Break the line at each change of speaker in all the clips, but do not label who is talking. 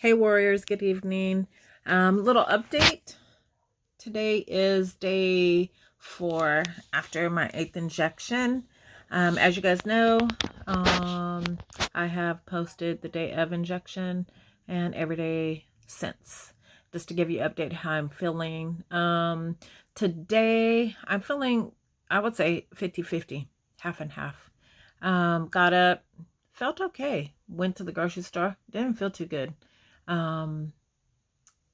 Hey warriors, good evening. Little update. Today is day 4 after my 8th injection. As you guys know, I have posted the day of injection and every day since, just to give you an update how I'm feeling. Today I'm feeling, I would say 50-50, half and half. Got up, felt okay. Went to the grocery store, didn't feel too good. Um,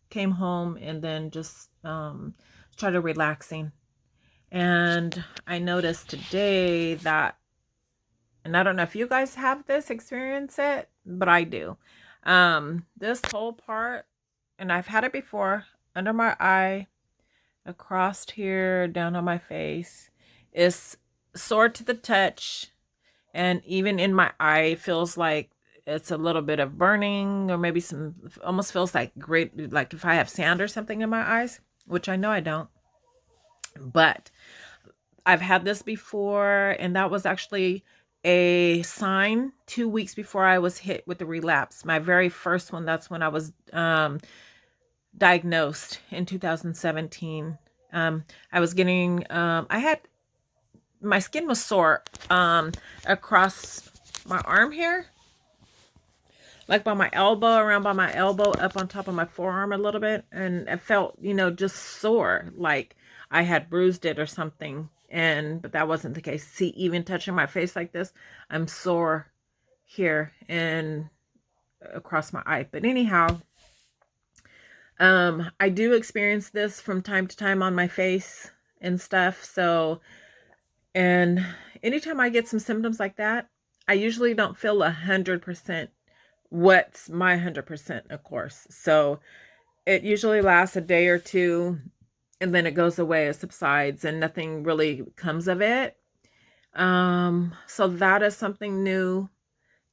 Came home and then just started relaxing. And I noticed today that, and I don't know if you guys have this experience it, but I do. This whole part, and I've had it before, under my eye, across here, down on my face, is sore to the touch. And even in my eye, feels like it's a little bit of burning, or maybe some, almost feels like great, like if I have sand or something in my eyes, which I know I don't. But I've had this before, and that was actually a sign 2 weeks before I was hit with the relapse. My very first one, that's when I was diagnosed in 2017. I was getting, I had, my skin was sore across my arm here, like by my elbow, around by my elbow, up on top of my forearm a little bit. And it felt, just sore, like I had bruised it or something. But that wasn't the case. See, even touching my face like this, I'm sore here and across my eye. But anyhow, I do experience this from time to time on my face and stuff. So, and anytime I get some symptoms like that, I usually don't feel 100% what's my 100%, of course. So it usually lasts a day or two, and then it goes away, it subsides, and nothing really comes of it. So that is something new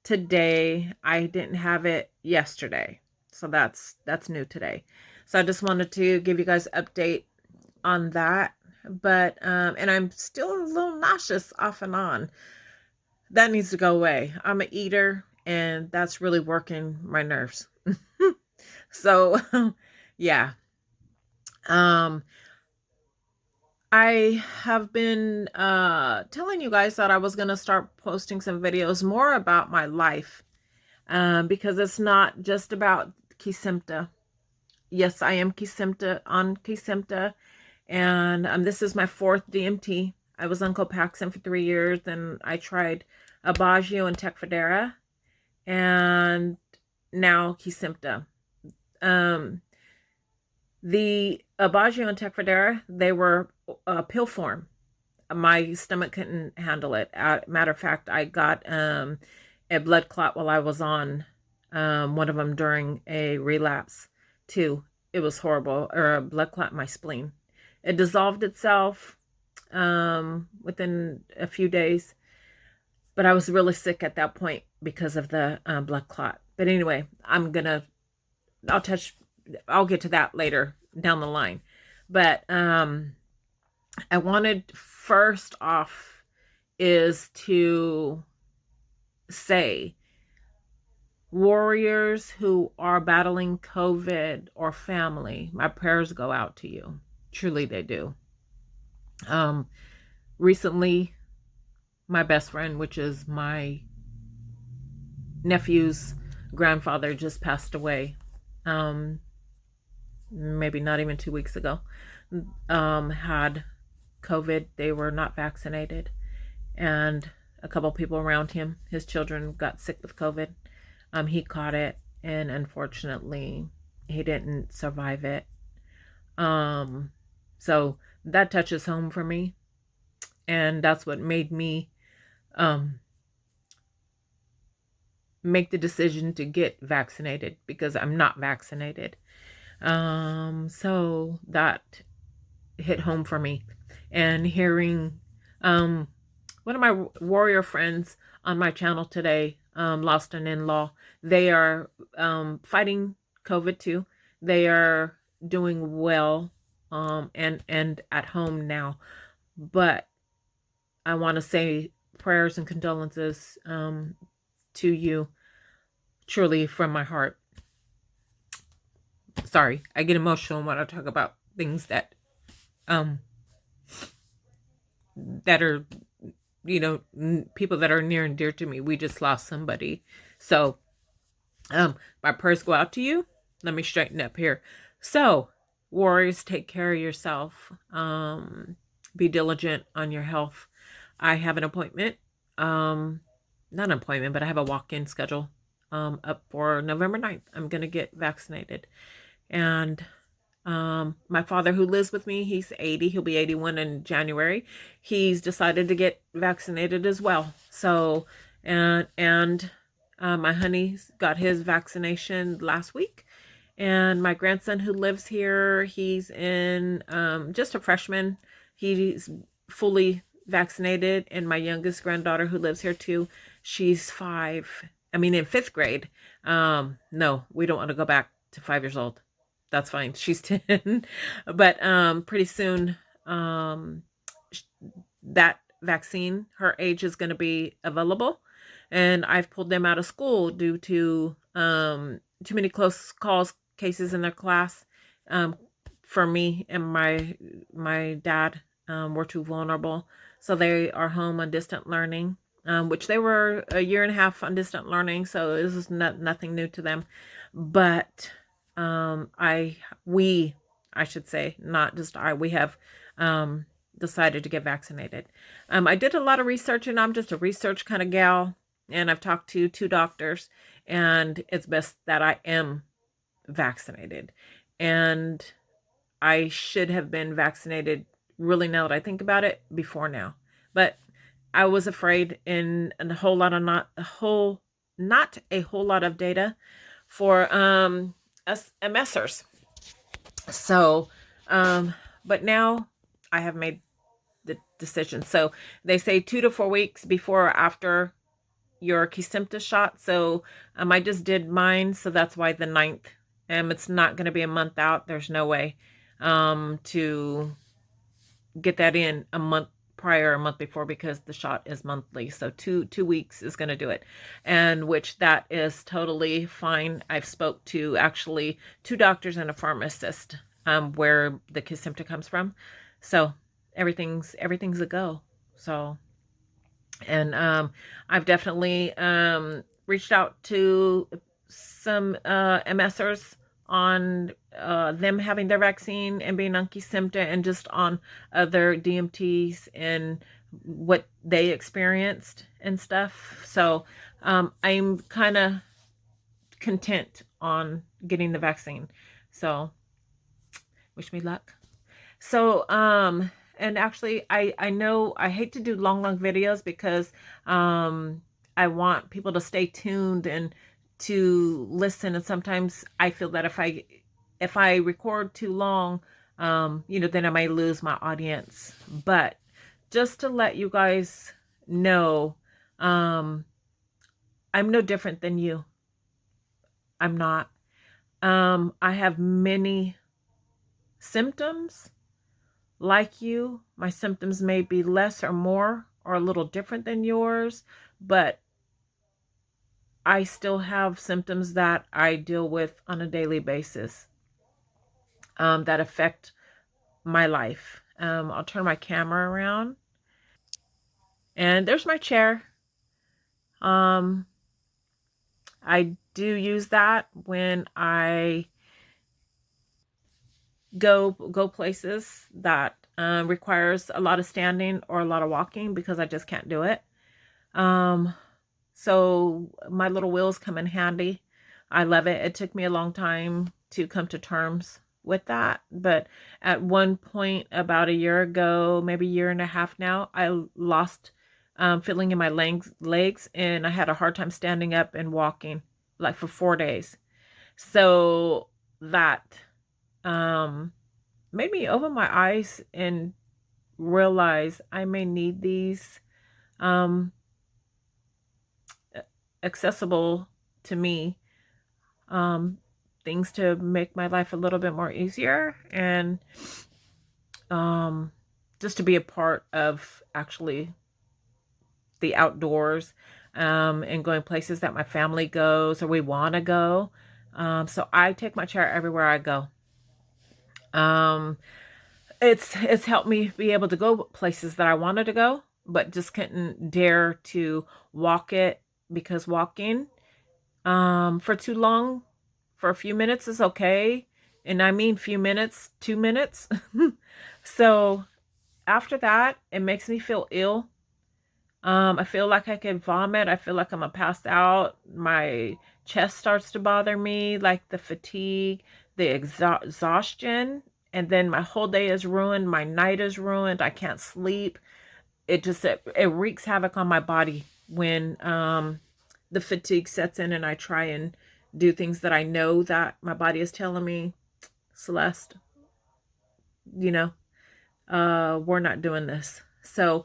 today. I didn't have it yesterday. So that's new today. So I just wanted to give you guys an update on that. But and I'm still a little nauseous off and on. That needs to go away. I'm an eater, and that's really working my nerves. So yeah. Um I have been telling you guys that I was going to start posting some videos more about my life, because it's not just about Kesimpta. Yes, I am on Kesimpta, and this is my 4th DMT. I was on Copaxone for 3 years, and I tried Aubagio and Tecfidera, and now Kesimpta. The Aubagio and Tecfidera, they were pill form. My stomach couldn't handle it. Matter of fact, I got a blood clot while I was on one of them during a relapse too. It was horrible, or a blood clot in my spleen. It dissolved itself within a few days, but I was really sick at that point because of the blood clot. But anyway, I'll get to that later down the line. But I wanted first off is to say, warriors who are battling COVID or family, my prayers go out to you. Truly they do. Recently, my best friend, which is my nephew's grandfather, just passed away. Maybe not even 2 weeks ago. Had COVID. They were not vaccinated, and a couple people around him, his children, got sick with COVID. He caught it, and unfortunately he didn't survive it. So that touches home for me, and that's what made me make the decision to get vaccinated, because I'm not vaccinated. So that hit home for me. And hearing one of my warrior friends on my channel today, lost an in-law. They are fighting COVID too. They are doing well, and at home now. But I want to say prayers and condolences to you, truly from my heart. sorry, I get emotional when I talk about things that um that are, you know, people that are near and dear to me. We just lost somebody. So my prayers go out to you. Let me straighten up here. So, warriors, take care of yourself. Be diligent on your health. I have an appointment. Not an appointment, but I have a walk-in schedule up for November 9th. I'm going to get vaccinated. And my father, who lives with me, he's 80. He'll be 81 in January. He's decided to get vaccinated as well. So, and my honey's got his vaccination last week. And my grandson, who lives here, he's in just a freshman. He's fully vaccinated. And my youngest granddaughter, who lives here too, she's 5. I mean, in 5th grade. No, we don't want to go back to 5 years old. That's fine. She's 10. But pretty soon, that vaccine, her age, is going to be available. And I've pulled them out of school due to too many close calls cases in their class. For me and my dad were too vulnerable. So they are home on distant learning, which they were a year and a half on distant learning. So this is nothing new to them. But I should say, not just we have decided to get vaccinated. I did a lot of research, and I'm just a research kind of gal, and I've talked to 2 doctors, and it's best that I am vaccinated. And I should have been vaccinated, really, now that I think about it, before now. But I was afraid, and a whole lot of not a whole lot of data for us MSers. So, but now I have made the decision. So they say 2 to 4 weeks before or after your Kesimpta shot. So I just did mine, so that's why the 9th. It's not going to be a month out. There's no way to get that in a month prior, a month before, because the shot is monthly. So two weeks is going to do it, and which that is totally fine. I've spoke to actually 2 doctors and a pharmacist where the Kesimpta comes from. So everything's a go. So, and I've definitely reached out to some MSers on them having their vaccine and being on Kesimpta, and just on other DMTs and what they experienced and stuff. So I'm kind of content on getting the vaccine. So wish me luck. So and actually I know I hate to do long videos, because I want people to stay tuned and to listen. And sometimes I feel that if I record too long, you know, then I might lose my audience. But just to let you guys know, I'm no different than you. I'm not. I have many symptoms like you. My symptoms may be less or more or a little different than yours, but I still have symptoms that I deal with on a daily basis that affect my life. I'll turn my camera around, and there's my chair. I do use that when I go places that requires a lot of standing or a lot of walking, because I just can't do it. So my little wheels come in handy. I love it. It took me a long time to come to terms with that, but at one point about a year ago, maybe a year and a half now, I lost feeling in my legs, and I had a hard time standing up and walking, like for 4 days. So that made me open my eyes and realize I may need these accessible to me things to make my life a little bit more easier, and just to be a part of actually the outdoors, and going places that my family goes or we want to go. So I take my chair everywhere I go. Um, it's helped me be able to go places that I wanted to go, but just couldn't dare to walk it, because walking for too long, for a few minutes is okay. And I mean few minutes, 2 minutes. So after that, it makes me feel ill. I feel like I could vomit. I feel like I'm gonna pass out. My chest starts to bother me, like the fatigue, the exhaustion, and then my whole day is ruined. My night is ruined. I can't sleep. It wreaks havoc on my body when the fatigue sets in, and I try and do things that I know that my body is telling me, Celeste, you know, we're not doing this. So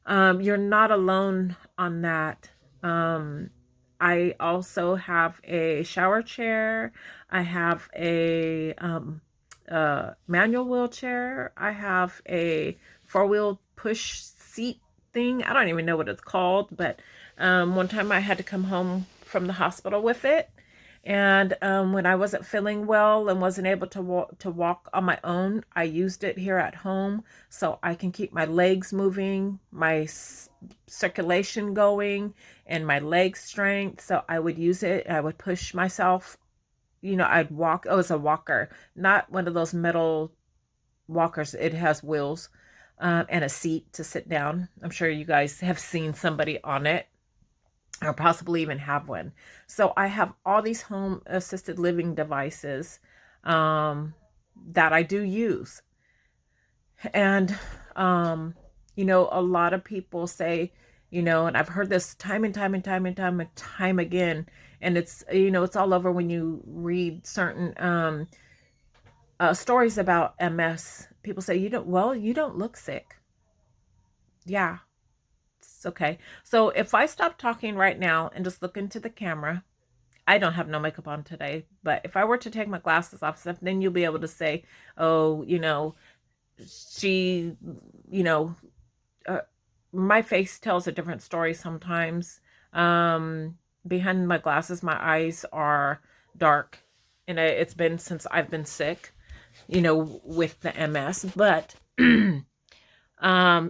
you're not alone on that. I also have a shower chair. I have a manual wheelchair. I have a four-wheel push seat thing. I don't even know what it's called, but one time I had to come home from the hospital with it. And when I wasn't feeling well and wasn't able to walk on my own, I used it here at home so I can keep my legs moving, my circulation going, and my leg strength. So I would use it. I would push myself. I'd walk. Oh, it's a walker, not one of those metal walkers. It has wheels and a seat to sit down. I'm sure you guys have seen somebody on it, or possibly even have one. So I have all these home assisted living devices that I do use. And, a lot of people say, and I've heard this time and time and time and time and time again. And it's all over when you read certain stories about MS. People say, you don't look sick. Yeah, it's okay. So if I stop talking right now and just look into the camera, I don't have no makeup on today, but if I were to take my glasses off, stuff, then you'll be able to say, oh, she, you know, uh, my face tells a different story sometimes. Behind my glasses, my eyes are dark, and it's been since I've been sick, with the MS. But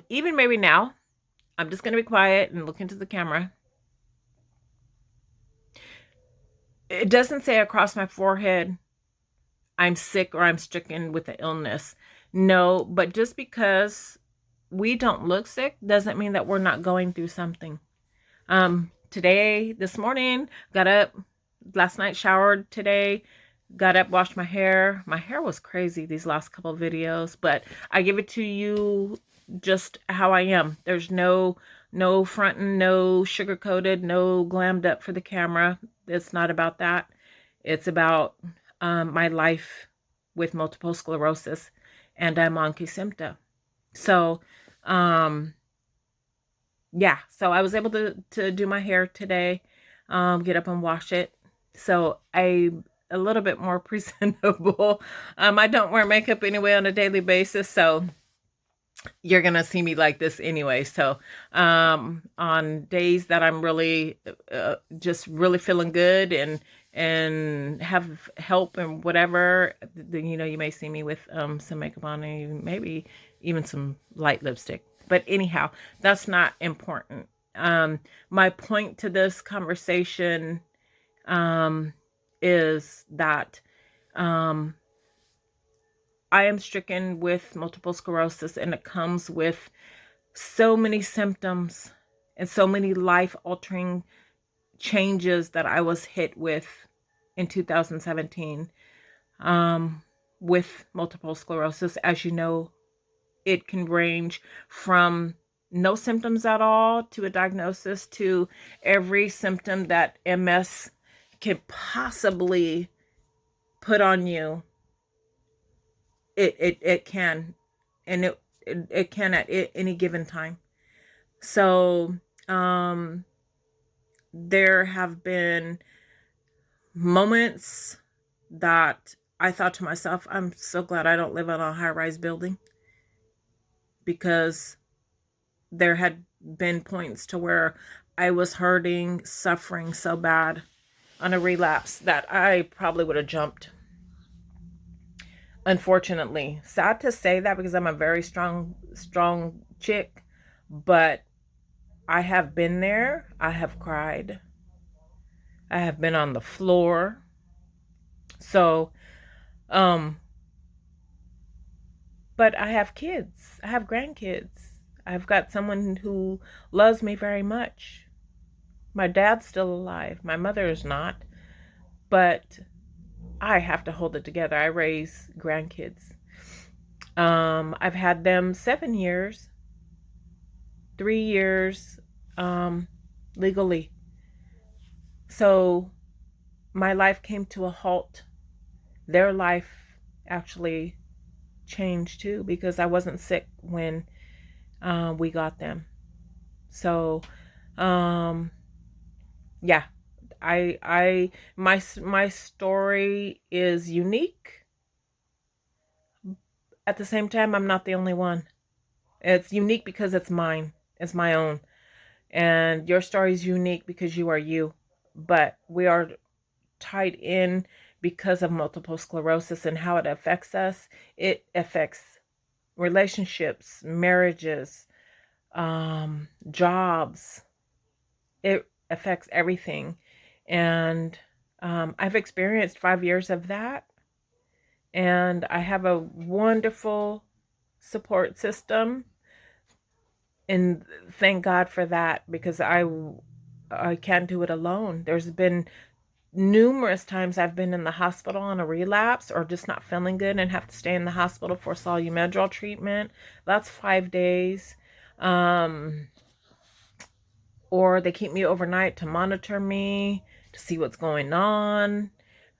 even maybe now, I'm just gonna be quiet and look into the camera. It doesn't say across my forehead, I'm sick or I'm stricken with the illness. No, but just because we don't look sick doesn't mean that we're not going through something. This morning, got up, last night showered today, got up, washed my hair. My hair was crazy these last couple of videos, but I give it to you just how I am. There's no fronting, no sugar coated, no glammed up for the camera. It's not about that. It's about my life with multiple sclerosis, and I'm on Kesimpta. So, yeah, so I was able to do my hair today, get up and wash it. So I'm a little bit more presentable. I don't wear makeup anyway on a daily basis, so you're gonna see me like this anyway. So on days that I'm really just really feeling good and have help and whatever, then you may see me with some makeup on and maybe even some light lipstick. But anyhow, that's not important. My point to this conversation is that I am stricken with multiple sclerosis, and it comes with so many symptoms and so many life-altering changes that I was hit with in 2017 with multiple sclerosis. As you know, it can range from no symptoms at all to a diagnosis to every symptom that MS can possibly put on you. It can, and it can at any given time. So there have been moments that I thought to myself, I'm so glad I don't live in a high-rise building, because there had been points to where I was hurting, suffering so bad, on a relapse that I probably would have jumped. Unfortunately, sad to say that because I'm a very strong chick, but I have been there. I have cried. I have been on the floor. So, um, but I have kids. I have grandkids. I've got someone who loves me very much. My dad's still alive. My mother is not, but I have to hold it together. I raise grandkids. I've had them 7 years, 3 years, um, legally. So my life came to a halt. Their life actually changed too because I wasn't sick when we got them. So, um, yeah, my story is unique. At the same time, I'm not the only one. It's unique because it's mine. It's my own. And your story is unique because you are you. But we are tied in because of multiple sclerosis and how it affects us. It affects relationships, marriages, jobs. It affects everything. And I've experienced 5 years of that. And I have a wonderful support system. And thank God for that because I can't do it alone. There's been numerous times I've been in the hospital on a relapse or just not feeling good and have to stay in the hospital for Solu-Medrol treatment. That's 5 days. Um, or they keep me overnight to monitor me, to see what's going on.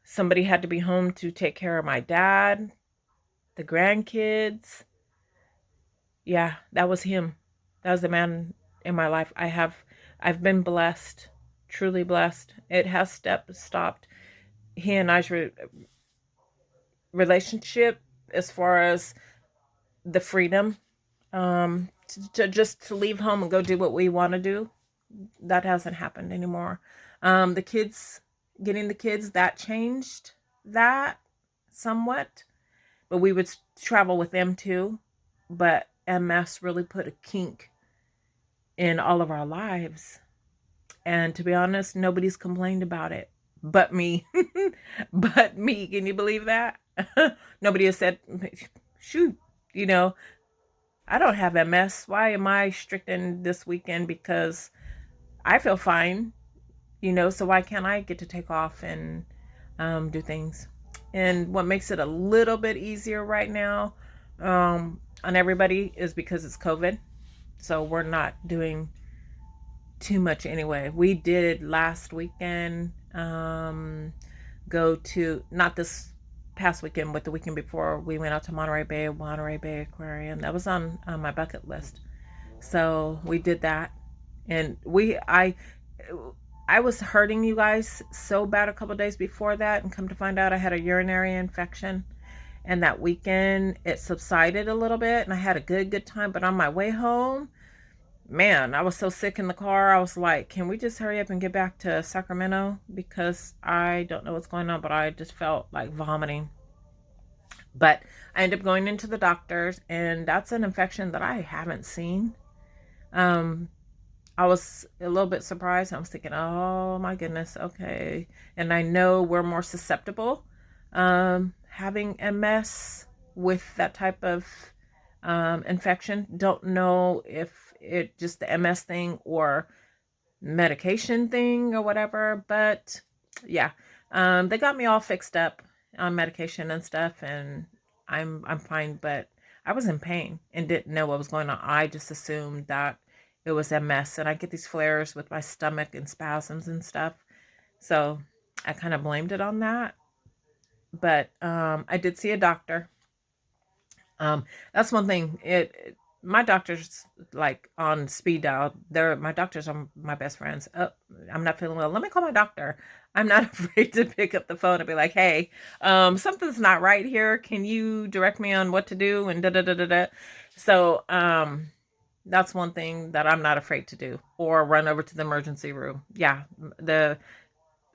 Somebody had to be home to take care of my dad, the grandkids. Yeah, that was him. That was the man in my life. I've been blessed, truly blessed. It has stopped he and I's relationship as far as the freedom to just to leave home and go do what we want to do. That hasn't happened anymore. The kids, getting the kids, that changed that somewhat, but we would travel with them too. But MS really put a kink in all of our lives. And to be honest, nobody's complained about it but me. But me. Can you believe that? Nobody has said, shoot, you know, I don't have MS. Why am I stricken this weekend? Because I feel fine, so why can't I get to take off and do things? And what makes it a little bit easier right now on everybody is because it's COVID. So we're not doing too much anyway. We did last weekend go to, not this past weekend, but the weekend before, we went out to Monterey Bay Aquarium. That was on my bucket list. So we did that. And I was hurting, you guys, so bad a couple of days before that, and come to find out I had a urinary infection. And that weekend it subsided a little bit and I had a good time. But on my way home, man, I was so sick in the car. I was like, can we just hurry up and get back to Sacramento? Because I don't know what's going on, but I just felt like vomiting. But I ended up going into the doctors, and that's an infection that I haven't seen. I was a little bit surprised. I was thinking, oh my goodness, okay. And I know we're more susceptible having MS with that type of infection. Don't know if it just the MS thing or medication thing or whatever, but yeah, they got me all fixed up on medication and stuff, and I'm fine. But I was in pain and didn't know what was going on. I just assumed that it was MS, and I get these flares with my stomach and spasms and stuff. So I kind of blamed it on that. But I did see a doctor. That's one thing. My doctor's like on speed dial. My doctors are my best friends. Oh, I'm not feeling well. Let me call my doctor. I'm not afraid to pick up the phone and be like, hey, something's not right here. Can you direct me on what to do? And da da da da da. So that's one thing that I'm not afraid to do, or run over to the emergency room. Yeah,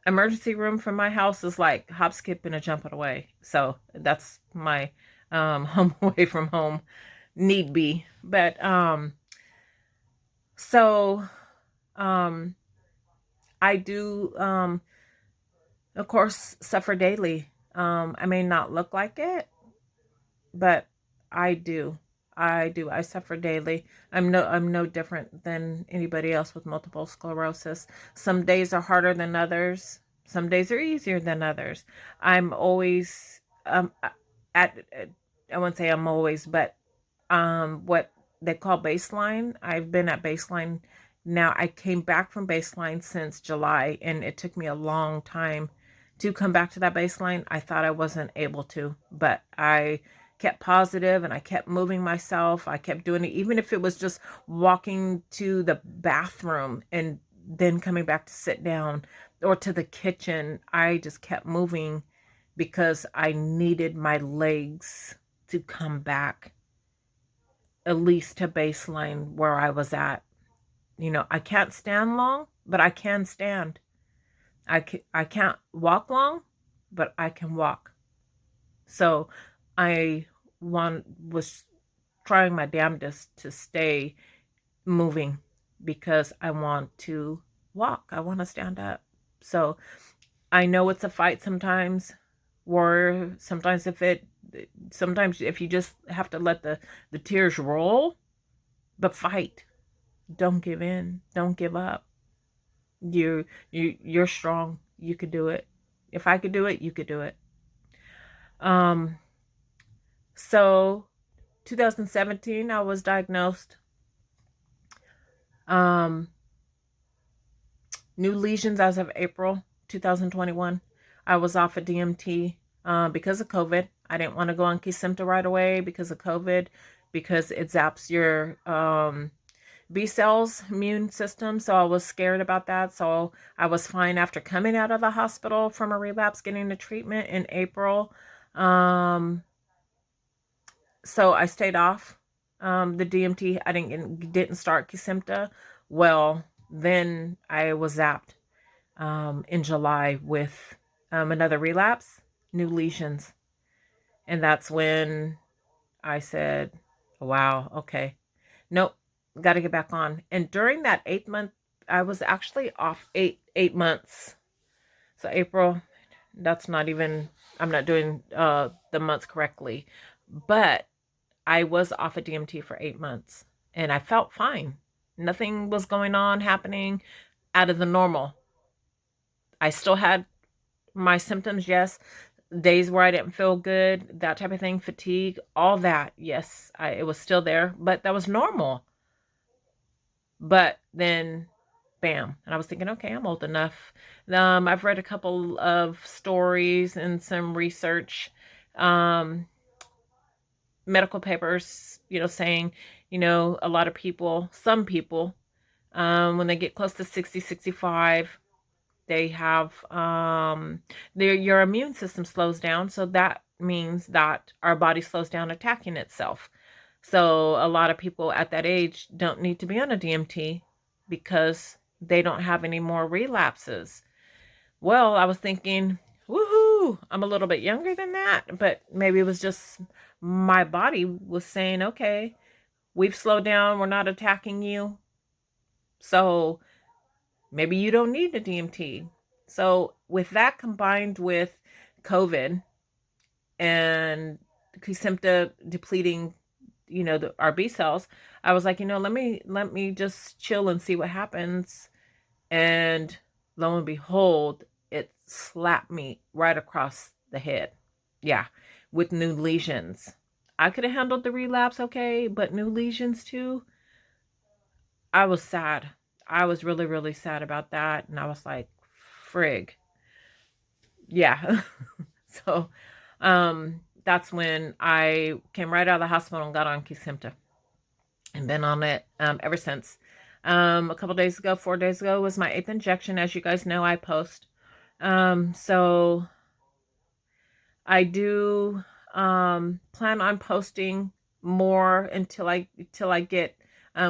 emergency room from my house is like hop, skip, and a jumping away. So that's my home away from home need be. But so um I do of course suffer daily. I may not look like it, but I do. I do. I suffer daily. I'm no different than anybody else with multiple sclerosis. Some days are harder than others. Some days are easier than others. I'm always at I wouldn't say I'm always, but what they call baseline. I've been at baseline now. I came back from baseline since July, and it took me a long time to come back to that baseline. I thought I wasn't able to, but I kept positive and I kept moving myself. I kept doing it, even if it was just walking to the bathroom and then coming back to sit down or to the kitchen. I just kept moving because I needed my legs to come back at least to baseline where I was at. I can't stand long, but I can stand. I can't walk long, but I can walk. So I was trying my damnedest to stay moving because I want to walk. I want to stand up. So I know it's a fight sometimes, or sometimes if you just have to let the tears roll, but fight. Don't give in. Don't give up. You're strong. You could do it. If I could do it, you could do it. Um so 2017 I was diagnosed um new lesions as of April 2021. I was off of DMT because of COVID. I didn't want to go on Kesimpta right away because of COVID, because it zaps your B cells immune system. So I was scared about that. So I was fine after coming out of the hospital from a relapse, getting the treatment in April. So I stayed off the DMT. I didn't start Kesimpta. Well, then I was zapped in July with another relapse, new lesions. And that's when I said, wow, okay, nope, got to get back on. And during that 8 month, I was actually off eight months. So April, that's not even, I'm not doing the months correctly, but I was off of DMT for 8 months and I felt fine. Nothing was going on, happening out of the normal. I still had my symptoms, yes. Days where I didn't feel good, that type of thing, fatigue, all that. Yes, it was still there, but that was normal. But then, bam. And I was thinking, okay, I'm old enough. I've read a couple of stories and some research, medical papers, saying, a lot of people, some people, when they get close to 60, 65, they have your immune system slows down. So that means that our body slows down attacking itself. So a lot of people at that age don't need to be on a DMT because they don't have any more relapses. Well, I was thinking, woohoo, I'm a little bit younger than that, but maybe it was just my body was saying, okay, we've slowed down, we're not attacking you. So maybe you don't need the DMT. So with that combined with COVID and Kesimpta depleting, our B cells, I was like, let me just chill and see what happens. And lo and behold, it slapped me right across the head. Yeah, with new lesions. I could have handled the relapse okay, but new lesions too. I was sad. I was really, really sad about that. And I was like, frig. Yeah. So that's when I came right out of the hospital and got on Kesimpta and been on it ever since. A couple days ago, 4 days ago, was my 8th injection. As you guys know, I post. So I do plan on posting more until I get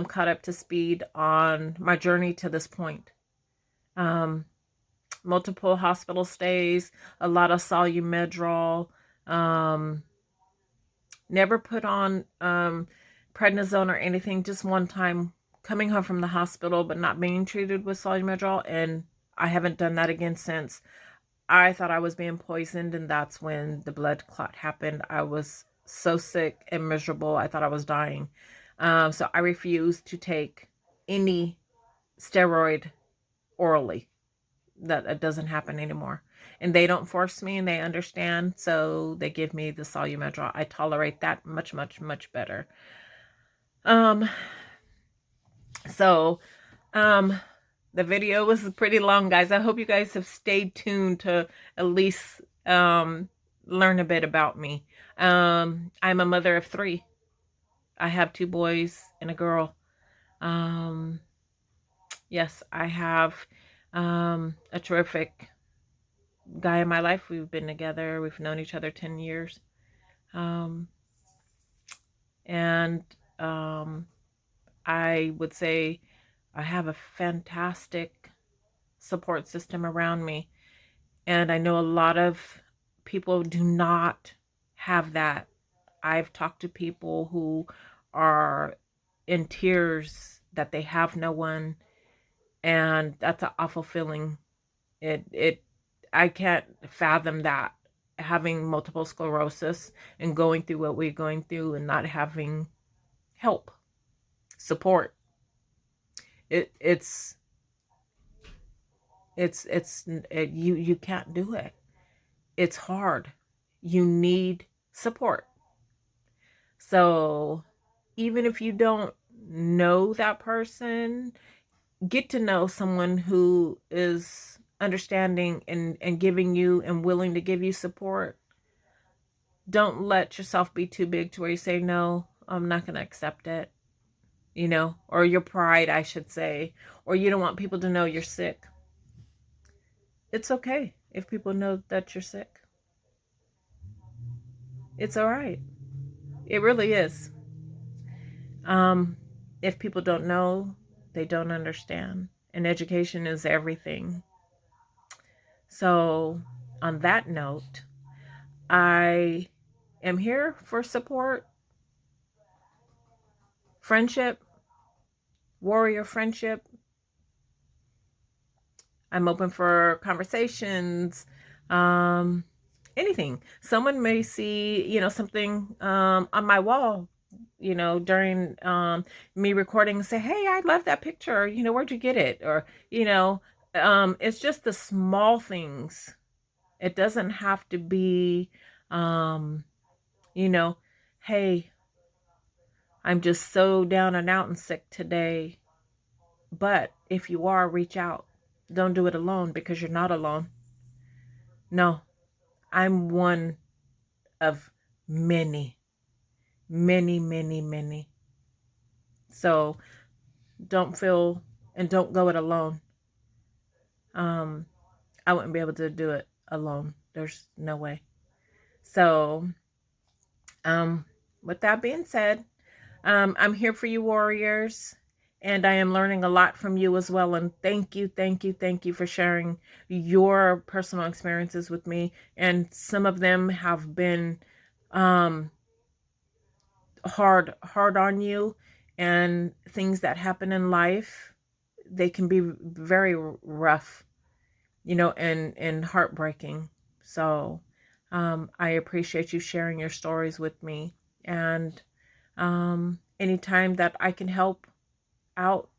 caught up to speed on my journey to this point. Um, multiple hospital stays, a lot of Solumedrol, never put on prednisone or anything, just one time coming home from the hospital but not being treated with Solumedrol, and I haven't done that again since. I thought I was being poisoned, and that's when the blood clot happened. I was so sick and miserable. I thought I was dying. So I refused to take any steroid orally. That it doesn't happen anymore. And they don't force me, and they understand, so they give me the Solumedrol. I tolerate that much, much, much better. So, the video was pretty long, guys. I hope you guys have stayed tuned to at least learn a bit about me. I'm a mother of 3. I have 2 boys and a girl. Yes, I have a terrific guy in my life. We've been together. We've known each other 10 years. I would say I have a fantastic support system around me. And I know a lot of people do not have that. I've talked to people who are in tears that they have no one, and that's an awful feeling. I can't fathom that, having multiple sclerosis and going through what we're going through and not having help, support. You can't do it. It's hard. You need support. So even if you don't know that person, get to know someone who is understanding and giving you and willing to give you support. Don't let yourself be too big to where you say, no, I'm not going to accept it, or your pride, I should say, or you don't want people to know you're sick. It's okay if people know that you're sick. It's all right. It really is. If people don't know, they don't understand. And education is everything. So on that note, I am here for support, friendship, warrior friendship. I'm open for conversations, anything. Someone may see, something on my wall, during me recording and say, hey, I love that picture. Where'd you get it? Or, it's just the small things. It doesn't have to be, hey, I'm just so down and out and sick today. But if you are, reach out. Don't do it alone, because you're not alone. No, I'm one of many, many, many, many. So don't feel and don't go it alone. I wouldn't be able to do it alone. There's no way. So, with that being said, I'm here for you, warriors, and I am learning a lot from you as well. And thank you, thank you, thank you for sharing your personal experiences with me. And some of them have been hard on you, and things that happen in life, they can be very rough, and heartbreaking. So I appreciate you sharing your stories with me. And anytime that I can help out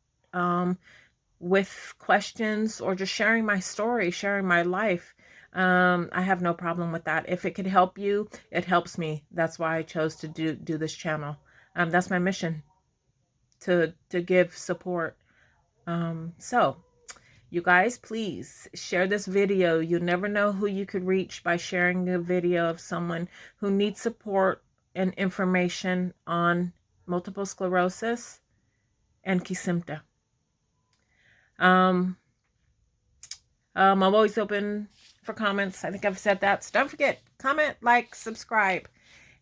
with questions or just sharing my story, sharing my life, I have no problem with that. If it could help you, it helps me. That's why I chose to do this channel. That's my mission, to give support. So you guys, please share this video. You never know who you could reach by sharing a video of someone who needs support and information on multiple sclerosis and Kesimpta. I'm always open for comments. I think I've said that. So don't forget, comment, like, subscribe.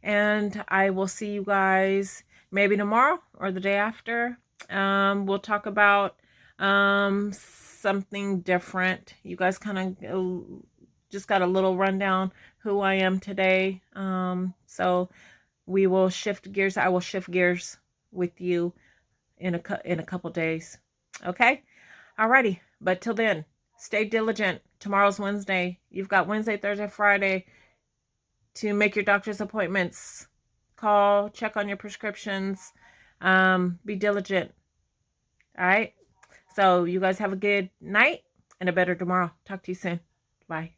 And I will see you guys maybe tomorrow or the day after. We'll talk about Something different. You guys kind of just got a little rundown who I am today. So we will shift gears. I will shift gears with you in a couple days. Okay? Alrighty. But till then, stay diligent. Tomorrow's Wednesday. You've got Wednesday, Thursday, Friday to make your doctor's appointments. Call, check on your prescriptions. Be diligent. All right? So you guys have a good night and a better tomorrow. Talk to you soon. Bye.